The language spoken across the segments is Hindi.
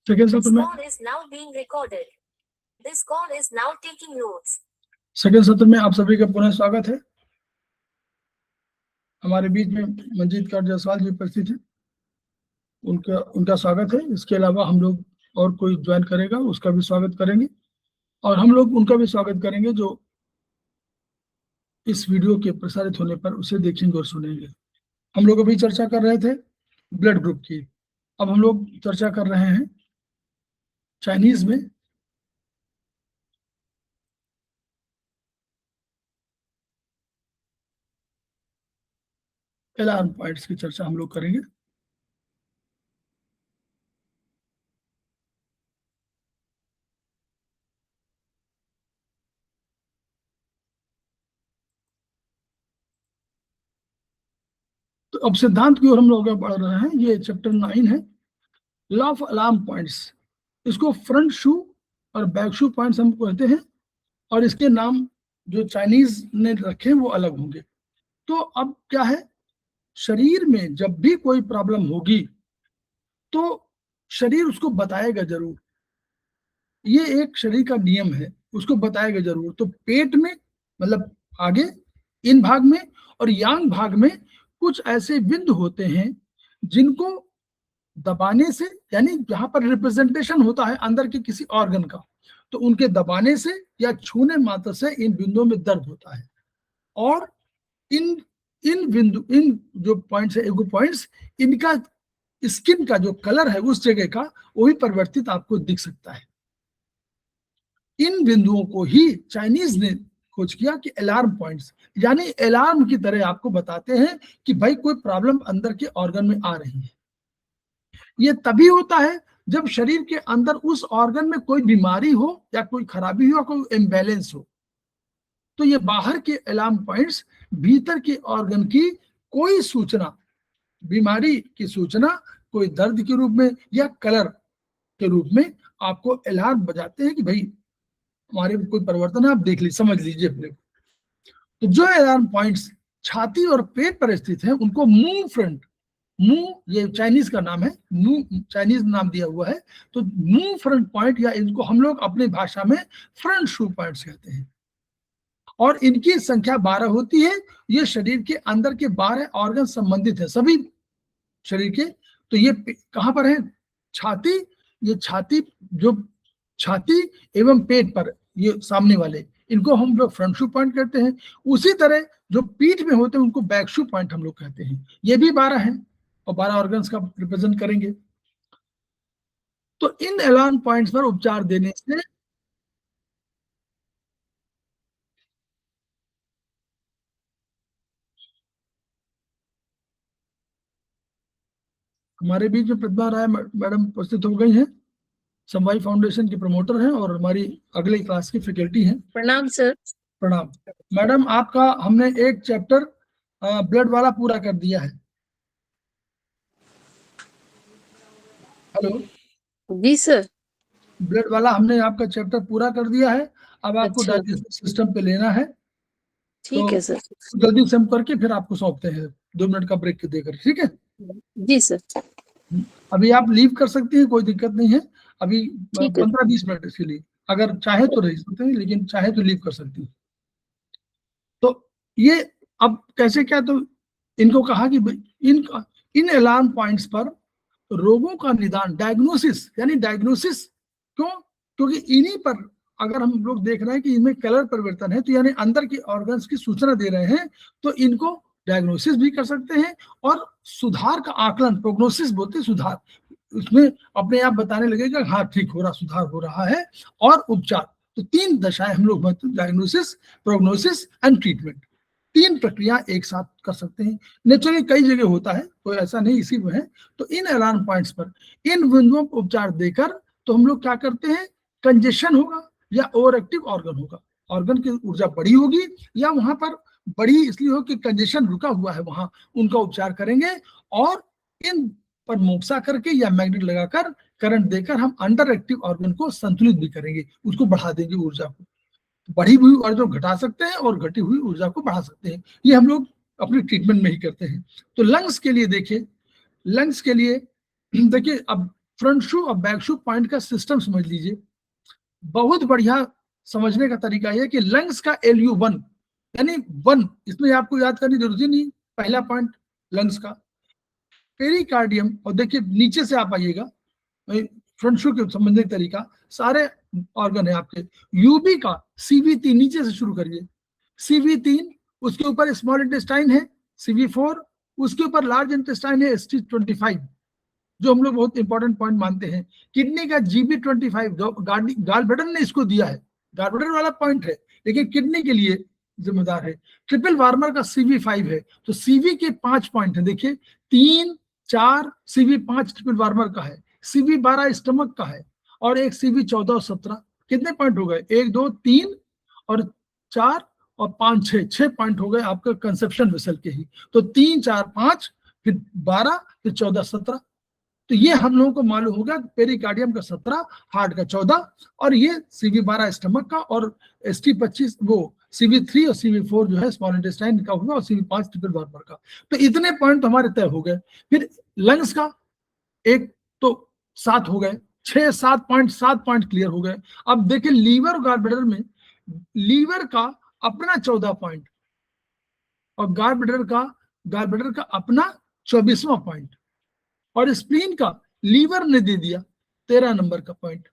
सेकंड सत्र में सेकंड सत्र में आप सभी का पुनः स्वागत है। हमारे बीच में मंजीत कौर जायसवाल जी उपस्थित हैं, उनका स्वागत है। इसके अलावा हम लोग और कोई ज्वाइन करेगा उसका भी स्वागत करेंगे, और हम लोग उनका भी स्वागत करेंगे जो इस वीडियो के प्रसारित होने पर उसे देखेंगे और सुनेंगे। हम लोग अभी चर्चा कर रहे थे ब्लड ग्रुप की, अब हम लोग चर्चा कर रहे हैं चाइनीज में अलार्म पॉइंट्स की चर्चा हम लोग करेंगे। तो अब सिद्धांत की ओर हम लोग बढ़ रहे हैं। ये चैप्टर 9 है, लॉ ऑफ अलार्म पॉइंट्स। इसको फ्रंट शू और बैक शू पॉइंट्स हम कहते हैं, और इसके नाम जो चाइनीज ने रखे वो अलग होंगे। तो अब क्या है, शरीर में जब भी कोई प्रॉब्लम होगी तो शरीर उसको बताएगा जरूर, ये एक शरीर का नियम है, उसको बताएगा जरूर। तो पेट में मतलब आगे इन भाग में और यांग भाग में कुछ ऐसे बिंदु होते हैं जिनको दबाने से, यानी जहां पर रिप्रेजेंटेशन होता है अंदर के किसी ऑर्गन का, तो उनके दबाने से या छूने मात्र से इन बिंदुओं में दर्द होता है। और इन इन जो पॉइंट्स है, एगो पॉइंट्स, इनका स्किन का जो कलर है उस जगह का वही परिवर्तित आपको दिख सकता है। इन बिंदुओं को ही चाइनीज ने खोज किया कि अलार्म पॉइंट्स, यानी अलार्म की तरह आपको बताते हैं कि भाई कोई प्रॉब्लम अंदर के ऑर्गन में आ रही है। ये तभी होता है जब शरीर के अंदर उस ऑर्गन में कोई बीमारी हो या कोई खराबी हो, कोई इम्बैलेंस हो। तो ये बाहर के अलार्म पॉइंट्स भीतर के ऑर्गन की कोई सूचना, बीमारी की सूचना, कोई दर्द के रूप में या कलर के रूप में आपको अलार्म बजाते हैं कि भाई हमारे में कोई परिवर्तन है, आप देख लीजिए, समझ लीजिए अपने को। तो जो अलार्म पॉइंट्स छाती और पेट पर स्थित हैं उनको मूव फ्रंट, मूव ये चाइनीज का नाम है, मूव चाइनीज नाम दिया हुआ है, तो मूव फ्रंट पॉइंट या इनको हम लोग अपनी भाषा में फ्रंट शू पॉइंट्स कहते हैं। और इनकी संख्या 12 होती है। ये शरीर के अंदर के 12 ऑर्गन संबंधित है सभी शरीर के। तो ये कहां पर है, छाती, ये छाती, जो छाती एवं पेट पर ये सामने वाले, इनको हम लोग फ्रंट शू पॉइंट कहते हैं। उसी तरह जो पीठ में होते हैं उनको बैक शू पॉइंट हम लोग कहते हैं। ये भी 12 हैं और 12 ऑर्गन्स का रिप्रेजेंट करेंगे। तो इन अलार्म पॉइंट्स पर उपचार देने से हमारे बीच में प्रतिभा राय मैडम उपस्थित हो गई हैं, समवाई फाउंडेशन की प्रमोटर हैं और हमारी अगले क्लास की फैकल्टी हैं। प्रणाम सर। प्रणाम मैडम, आपका हमने एक चैप्टर ब्लड वाला पूरा कर दिया है। हेलो जी सर। ब्लड वाला हमने आपका चैप्टर पूरा कर दिया है। अब आपको अच्छा। डाइजेस्टिव सिस्टम पे लेना है। ठीक है सर। जल्दी से हम करके फिर आपको सौंपते हैं 2 मिनट का ब्रेक देकर, ठीक है? जी सर। अभी आप लीव कर सकती हैं, कोई दिक्कत नहीं है। अभी 15-20 मिनट इसके लिए, अगर चाहे तो रह सकते हैं, लेकिन चाहे तो लीव कर सकती हैं। तो ये अब कैसे क्या, तो इनको कहा कि इन अलार्म पॉइंट्स पर रोगों का निदान, डायग्नोसिस, यानी डायग्नोसिस क्यों, क्योंकि इन्हीं पर अगर हम लोग देख रहे हैं कि इनमें कलर परिवर्तन है, तो यानी अंदर के ऑर्गन्स की सूचना दे रहे हैं, तो इनको डायग्नोसिस भी कर सकते हैं और सुधार का आकलन, प्रोग्नोसिस बोलते हैं, सुधार, उसमें अपने आप बताने लगेगा हाँ ठीक हो रहा, सुधार हो रहा है। और उपचार, तो 3 दशाएं हम लोग, डायग्नोसिस, प्रोग्नोसिस एंड ट्रीटमेंट, 3 प्रक्रिया एक साथ कर सकते हैं। नेचुरली कई जगह होता है, कोई ऐसा नहीं इसी में है। तो इन अलार्म पॉइंट्स पर इन बिंदुओं को उपचार देकर तो हम लोग क्या करते हैं, कंजेशन होगा या ओवर एक्टिव ऑर्गन होगा, ऑर्गन की ऊर्जा बढ़ी होगी या वहां पर बढ़ी इसलिए हो कि कंजेशन रुका हुआ है, वहां उनका उपचार करेंगे। और इन पर मोक्सा करके या मैग्नेट लगाकर करंट देकर हम अंडर एक्टिव ऑर्गन को संतुलित भी करेंगे, उसको बढ़ा देंगे ऊर्जा को। बढ़ी हुई ऊर्जा घटा सकते हैं और घटी हुई ऊर्जा को बढ़ा सकते हैं। ये हम लोग अपने ट्रीटमेंट में ही करते हैं। तो लंग्स के लिए देखिए, लंग्स के लिए देखिए, अब फ्रंट शू और बैक शू पॉइंट का सिस्टम समझ लीजिए। बहुत बढ़िया समझने का तरीका यह कि लंग्स का LU1 यानी 1, इसमें आपको याद करने की जरूरत ही नहीं, पहला पॉइंट लंग्स का। पेरिकार्डियम, और देखिए नीचे से आप आइएगा, फ्रंट शू के समझने का तरीका, सारे ऑर्गन है आपके। यूबी का CV3, नीचे से शुरू करिए, CV3, उसके ऊपर स्मॉल इंटेस्टाइन है CV4, उसके ऊपर लार्ज इंटेस्टाइन है ST25, जो हम लोग बहुत इंपॉर्टेंट पॉइंट मानते हैं। किडनी का GB25, गाल ब्लैडर ने इसको दिया है, गाल ब्लैडर वाला पॉइंट है, लेकिन किडनी के लिए जिम्मेदार है। ट्रिपल वार्मर का CV5 है। तो CV के 5 पॉइंट है, देखिए 3, 4, CV5 ट्रिपल वार्मर का है, CV12 स्टमक का है, और एक CV14 और 17। कितने पॉइंट हो गए? 1, 2, 3 और 4 और 5, 6 पॉइंट हो गए आपका कंसेप्शन वेसल के ही। तो 3, 4, 5, फिर 12, फिर 14, 17। तो ये हम लोगों को मालूम होगा, पेरिकार्डियम का 17, हार्ट का 14, और ये CV12 स्टमक का, और ST25 वो CV3 और CV4 जो है स्मॉल इंटेस्टाइन का होगा, और CV5 ट्रिपल वार्मर का। तो इतने पॉइंट तो हमारे तय हो गए। फिर लंग्स का एक तो 7 हो गए, 6, 7 पॉइंट, 7 पॉइंट क्लियर हो गए। अब देखिए लीवर और गाल ब्लैडर में, लीवर का अपना 14 पॉइंट और गाल ब्लैडर का अपना 24वां पॉइंट, और स्प्लीन का लीवर ने दे दिया 13 नंबर का पॉइंट।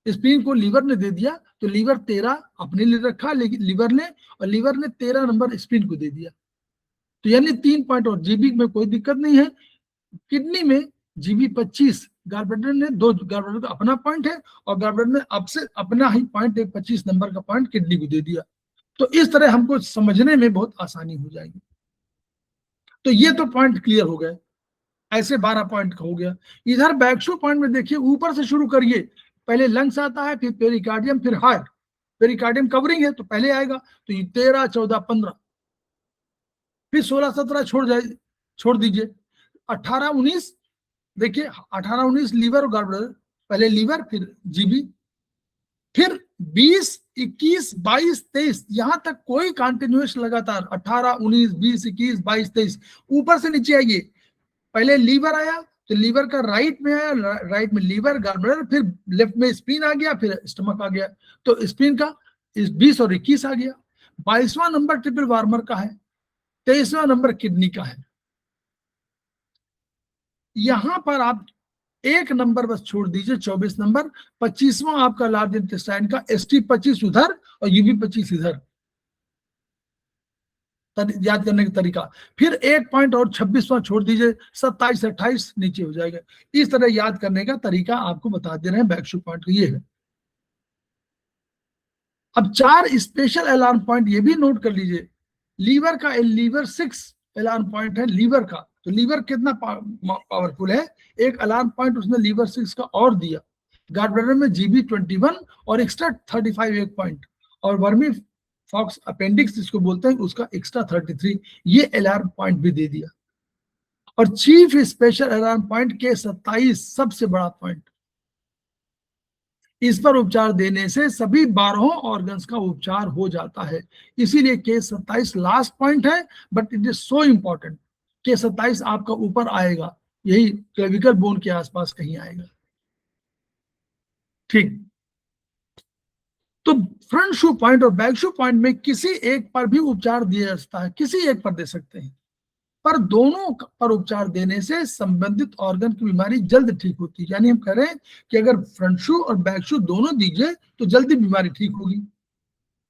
स्प्लीन को लीवर ने दे दिया, तो लीवर 13 अपने लिए रखा लेकिन लीवर ने, और लीवर ने 13 नंबर स्प्लीन को दे दिया। तो यानी 3 पॉइंट, और जीबी में कोई दिक्कत नहीं है। किडनी में GB25, गाल ब्लैडर ने 2, गाल ब्लैडर का अपना पॉइंट है, और गाल ब्लैडर ने अब से अपना ही पॉइंट, एक 25 नंबर का पॉइंट किडनी को दे दिया। तो इस तरह हमको समझने में बहुत आसानी हो जाएगी। तो ये तो पॉइंट क्लियर हो गए, ऐसे 12 पॉइंट का हो गया। इधर बैकशू पॉइंट में देखिए, ऊपर से शुरू करिए, पहले लंग्स आता है, फिर पेरिकार्डियम, फिर हार्ट। पेरिकार्डियम कवरिंग है तो पहले आएगा, तो ये 13, 14, 15, फिर 16, 17 छोड़ दीजिए, 18, 19, देखिए 18, 19 लीवर और गाल ब्लैडर, पहले लीवर फिर जीबी, फिर 20, 21, 22, 23, यहां तक कोई कंटिन्यूअस लगातार 18, 19, 20, 21, 22, 23। ऊपर से नीचे आइए, पहले लीवर आया, तो लीवर का राइट में आया, राइट में लीवर, गाल ब्लैडर, फिर लेफ्ट में स्प्लीन आ गया, फिर स्टमक आ गया। तो स्प्लीन का 20 और 21 आ गया। 22वां नंबर ट्रिपल वार्मर का है, 23वां नंबर किडनी का है। यहां पर आप एक नंबर बस छोड़ दीजिए, 24 नंबर, 25वां आपका लार्ज इंटेस्टाइन का, ST25 उधर और UB25 इधर, याद करने का तरीका। फिर एक पॉइंट और 26वां छोड़ दीजिए, 27, 28 नीचे हो जाएगा। इस तरह याद करने का तरीका आपको बता दे रहे हैं बैकशू पॉइंट का, ये है। अब 4 स्पेशल अलार्म पॉइंट ये भी नोट कर लीजिए। लीवर का, लीवर 6 अलार्म पॉइंट है लीवर का। तो लीवर कितना पावरफुल है, एक अलार्म पॉइंट उसने लीवर 6 का और दिया। गाल ब्लैडर में GB21 और एक्स्ट्रा 35 एक पॉइंट, और वर्मी फॉक्स अपेंडिक्स जिसको बोलते हैं उसका एक्स्ट्रा 33, ये अलार्म पॉइंट भी दे दिया। और चीफ स्पेशल अलार्म पॉइंट के 27 सबसे बड़ा पॉइंट, इस पर उपचार देने से सभी 12 ऑर्गन्स का उपचार हो जाता है। इसीलिए केस 27 लास्ट पॉइंट है, but it is so important. Case 27 आपका ऊपर आएगा, यही क्लेविकल बोन के आसपास कहीं आएगा। ठीक, तो फ्रंट शू पॉइंट और बैक शू पॉइंट में किसी एक पर भी उपचार दिया जा सकता है, किसी एक पर दे सकते हैं, पर दोनों पर उपचार देने से संबंधित ऑर्गन की बीमारी जल्द ठीक होती है। यानी हम कह रहे हैं कि अगर फ्रंट शू और बैक शू दोनों दीजिए तो जल्दी बीमारी ठीक होगी।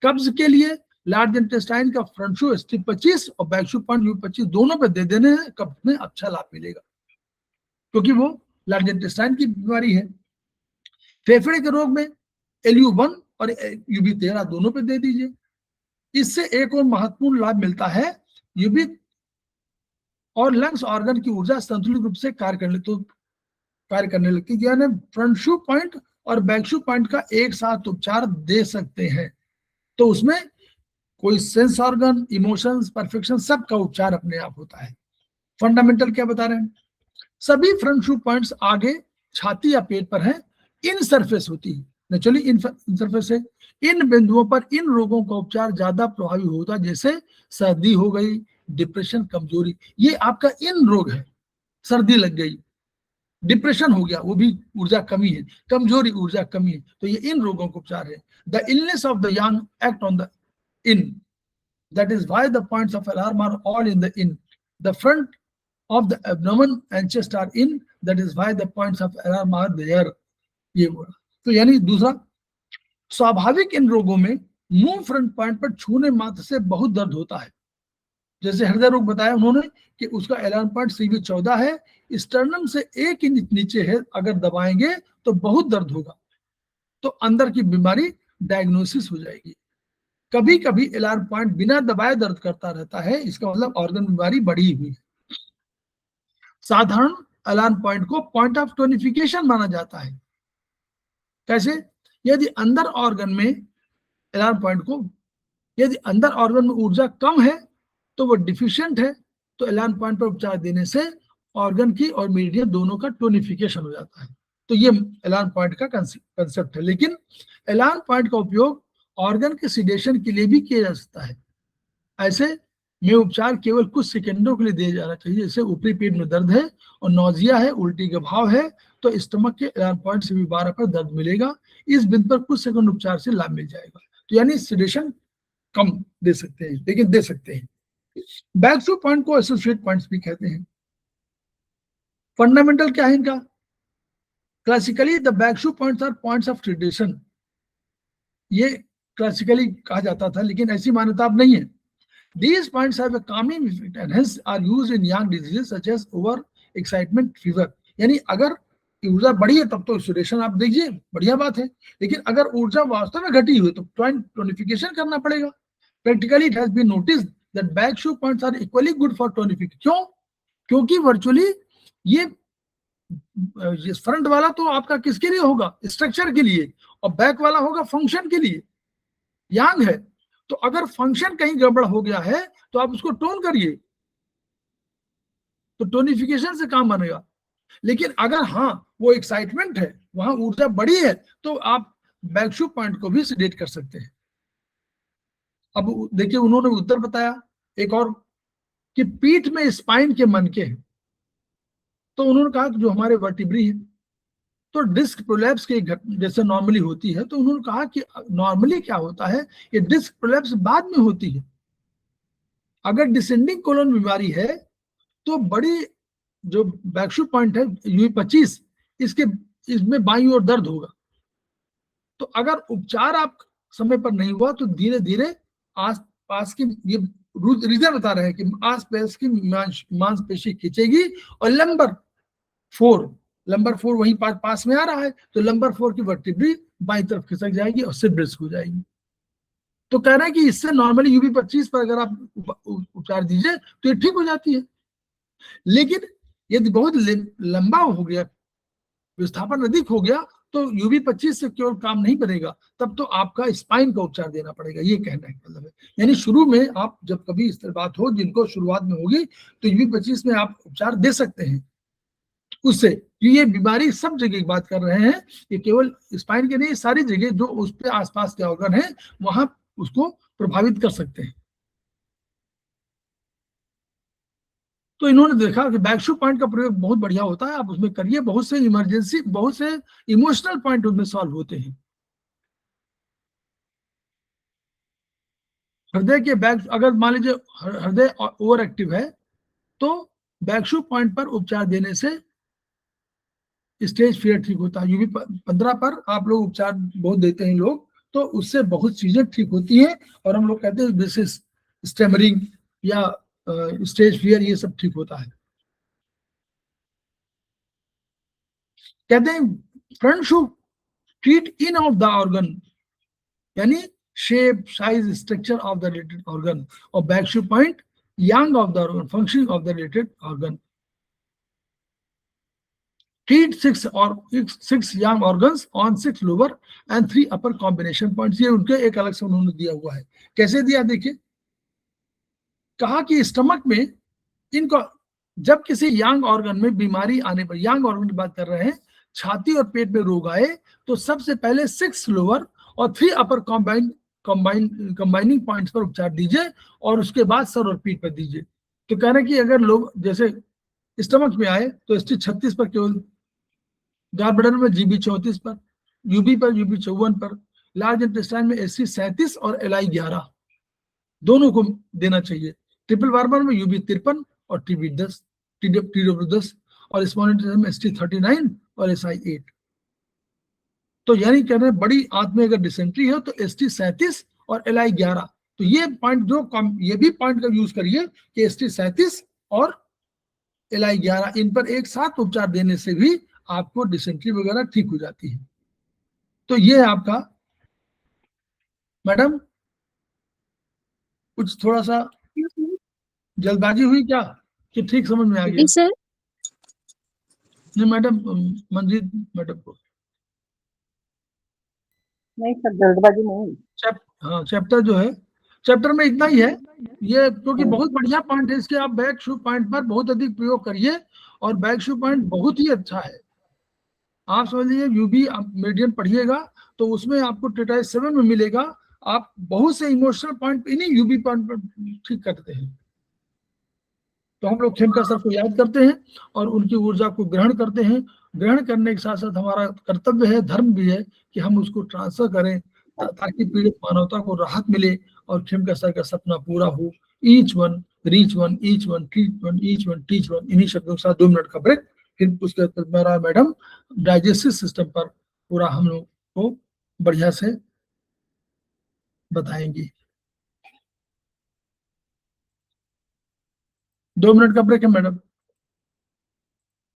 कब्ज के लिए लार्ज इंटेस्टाइन का फ्रंट शू ST25 और बैक शू पॉइंट U25 दोनों पे दे देने हैं, कब्ज में अच्छा लाभ मिलेगा, क्योंकि वो लार्ज इंटेस्टाइन की बीमारी है। फेफड़े के रोग में LU1 और UB13 दोनों पे दे दीजिए। इससे एक और महत्वपूर्ण लाभ मिलता है, UB और लंग्स ऑर्गन की ऊर्जा संतुलित रूप से कार्य करने लगती है। यानी फ्रंट शू पॉइंट और बैक शू पॉइंट का एक साथ उपचार दे सकते हैं। तो उसमें कोई सेंस ऑर्गन, इमोशंस, परफेक्शन, सब का उपचार अपने आप होता है। फंडामेंटल क्या बता रहे हैं, सभी फ्रंट शू पॉइंट्स आगे छाती या पेट पर हैं, इन सरफेस होती है, नेचुरली इन सरफेस है। इन बिंदुओं पर इन रोगों का उपचार ज्यादा प्रभावी होता है, जैसे सर्दी हो गई, डिप्रेशन, कमजोरी, ये आपका इन रोग है। सर्दी लग गई, डिप्रेशन हो गया, वो भी ऊर्जा कमी है, कमजोरी ऊर्जा कमी है, तो ये इन रोगों को उपचार है। The illness of the young act on the yin, that is why the points of alarm are all in the yin, the front of the abdomen and chest are yin, that is why the points of alarm are there. ये बोला। तो यानी दूसरा, स्वाभाविक इन रोगों में मुंह फ्रंट पॉइंट पर छूने मात्र से बहुत दर्द होता है। जैसे हृदय रोग बताया उन्होंने कि उसका अलार्म पॉइंट CV14 है, स्टर्नम से 1 इंच नीचे है, अगर दबाएंगे तो बहुत दर्द होगा, तो अंदर की बीमारी डायग्नोसिस हो जाएगी। कभी कभी अलार्म पॉइंट बिना दबाए दर्द करता रहता है, इसका मतलब ऑर्गन बीमारी बढ़ी हुई है। साधारण अलार्म पॉइंट को पॉइंट ऑफ टोनिफिकेशन माना जाता है। कैसे? यदि अंदर ऑर्गन में अलार्म पॉइंट को, यदि अंदर ऑर्गन में ऊर्जा कम है तो वो डिफिशिएंट है, तो अलार्म पॉइंट पर उपचार देने से ऑर्गन की और मेरिडियन दोनों का टोनिफिकेशन हो जाता है। तो ये अलार्म पॉइंट का कंसेप्ट है। लेकिन अलार्म पॉइंट का उपयोग ऑर्गन के सिडेशन के लिए भी किया जा सकता है। ऐसे में उपचार केवल कुछ सेकंडों के लिए दिया जाना चाहिए। जैसे ऊपरी पेट में दर्द है और नौजिया है, उल्टी का भाव है, तो स्टमक के अलार्म पॉइंट CV12 पर दर्द मिलेगा। इस बिंदु पर कुछ सेकंड उपचार से लाभ मिल जाएगा। तो यानी सिडेशन कम दे सकते हैं, लेकिन दे सकते हैं। बैकशू पॉइंट को एसोसिएट पॉइंट्स भी कहते हैं। फंडामेंटल क्या है इनका? Classically the back shu points are points of tradition, ये क्लासिकली कहा जाता था, लेकिन ऐसी मान्यता अब नहीं है। These points have a calming effect and hence are used in young diseases such as over excitement fever। यानी अगर ऊर्जा बढ़ी है तब तो सेडेशन आप दीजिए, बढ़िया बात है, लेकिन अगर ऊर्जा वास्तव में घटी हुई तो पॉइंट टोनिफिकेशन करना पड़ेगा। Practically it has been noticed that back shu points are equally good for tonification. क्यों? क्योंकि वर्चुअली ये फ्रंट वाला तो आपका किसके लिए होगा? स्ट्रक्चर के लिए, और बैक वाला होगा फंक्शन के लिए। यांग है तो अगर फंक्शन कहीं गड़बड़ हो गया है तो आप उसको टोन करिए, तो टोनिफिकेशन से काम बनेगा। लेकिन अगर हाँ वो एक्साइटमेंट है, वहां ऊर्जा बढ़ी है, तो आप बैकशू पॉइंट को भी सिडेट कर सकते हैं। अब देखिए उन्होंने उत्तर बताया एक और, कि पीठ में स्पाइन के मनके हैं। तो उन्होंने कहा कि जो हमारे वर्टिब्री है, तो डिस्क प्रोलैप्स की जैसे नॉर्मली होती है, तो उन्होंने कहा कि नॉर्मली क्या होता है, ये डिस्क प्रोलैप्स बाद में होती है। अगर डिसेंडिंग कोलन बीमारी है तो बड़ी जो बैकशू पॉइंट है UV25, इसमें बाईं ओर दर्द होगा। तो अगर उपचार आप समय पर नहीं हुआ तो धीरे धीरे आस पास की, ये रीजन बता रहे हैं कि आस पास की मांसपेशी खींचेगी और लंबर 4 वहीं पास में आ रहा है, तो लंबर 4 की वर्टिब्री बाईं तरफ खिसक जाएगी और सिर ब्रिस्क हो जाएगी। तो कह रहे हैं कि इससे नॉर्मली UV25 पर अगर आप उपचार दीजिए तो ये ठीक हो जाती है। लेकिन यदि बहुत लंबा हो गया, विस्थापन अधिक हो गया, तो UV25 से केवल काम नहीं बनेगा, तब तो आपका स्पाइन का उपचार देना पड़ेगा। ये कहना है मतलब है। यानी शुरू में आप जब कभी इस तरह बात हो, जिनको शुरुआत में होगी, तो UV25 में आप उपचार दे सकते हैं उससे। ये बीमारी सब जगह की बात कर रहे हैं, ये केवल स्पाइन के नहीं, सारी जगह जो उस पे आसपास के ऑर्गन है वहां उसको प्रभावित कर सकते हैं। तो इन्होंने देखा कि बैकशू पॉइंट का प्रयोग बहुत बढ़िया होता है, आप उसमें करिए। बहुत से इमरजेंसी, बहुत से इमोशनल पॉइंट उसमें सॉल्व होते हैं। हृदय के बैक, अगर मान लीजिए हृदय ओवर एक्टिव है, तो बैकशू पॉइंट पर उपचार देने से स्टेज फियर ठीक होता है। UV15 पर आप लोग उपचार बहुत देते हैं लोग, तो उससे बहुत चीजें ठीक होती हैं, और हम लोग कहते हैं दिस स्टैमरिंग या स्टेज फियर, ये सब ठीक होता है। कहते हैं front shu treat in of the organ, यानी shape, size, structure of the related organ, और back shu point yang of the organ, functioning of the related organ. Treat 6 young organs on 6 lower and 3 upper combination points। ये उनके एक अलग से उन्होंने दिया हुआ है। कैसे दिया देखिए, कहा कि स्टमक में इनको जब किसी यंग ऑर्गन में बीमारी आने पर, यंग ऑर्गन की बात कर रहे हैं, छाती और पेट में रोग आए, तो सबसे पहले 6 लोअर और 3 अपर कंबाइनिंग पॉइंट्स पर उपचार दीजिए, और उसके बाद सर और पीठ पर दीजिए। तो कह रहे हैं कि अगर लोग जैसे स्टमक में आए तो ST36 पर केवल गॉल ब्लैडर में जीबी 34 पर, यूबी पर यूबी 54 पर, लार्ज इंटेस्टाइन में एसटी 37 और एलआई 11 दोनों को देना चाहिए। ट्रिपल बार्बर में यूबी 53 और टीबी 10, टीडब्ल्यू 10 और स्मॉल इंटेस्टाइन में एसटी 39 और एसआई 8। तो यानी कह रहे हैं बड़ी आंत में अगर डिसेंट्री है तो एसटी 37 और एलआई 11, तो ये पॉइंट जो कम, ये भी पॉइंट का यूज करिए कि एसटी 37 और एलआई 11 इन पर एक साथ उपचार देने से भी आपको डिसेंट्री वगैरह ठीक हो जाती है। तो ये है आपका। मैडम कुछ थोड़ा सा जल्दबाजी हुई क्या कि ठीक समझ में आ गया? जी सर। नहीं मैडम, मंजीत मैडम को नहीं सर, जल्दबाजी नहीं। हाँ, चैप्टर जो है, चैप्टर में इतना ही है ये, क्योंकि बहुत बढ़िया पॉइंट है इसके, आप बैक शू पॉइंट पर बहुत अधिक प्रयोग करिए और बैक शू पॉइंट बहुत ही अच्छा है। आप समझ लीजिए यूबी मीडियम पढ़िएगा तो उसमें आपको टेटाइस 7 में मिलेगा। आप बहुत से इमोशनल पॉइंट इन्हीं यूबी पॉइंट पर ठीक करते हैं। तो हम लोग खेमका सर को याद करते हैं और उनकी ऊर्जा को ग्रहण करते हैं। ग्रहण करने के साथ साथ हमारा कर्तव्य है, धर्म भी है कि हम उसको ट्रांसफर करें ताकि पीड़ित मानवता को राहत मिले और खेमका सर का सपना पूरा हो। Each one reach one, each one teach one, each one teach one. इन्हीं शब्दों के साथ 2 मिनट का ब्रेक, फिर उसके बाद मेरा मैडम डाइजेस्टिव सिस्टम पर पूरा हम लोग को बढ़िया से बताएंगी। 2 मिनट का ब्रेक है मैडम।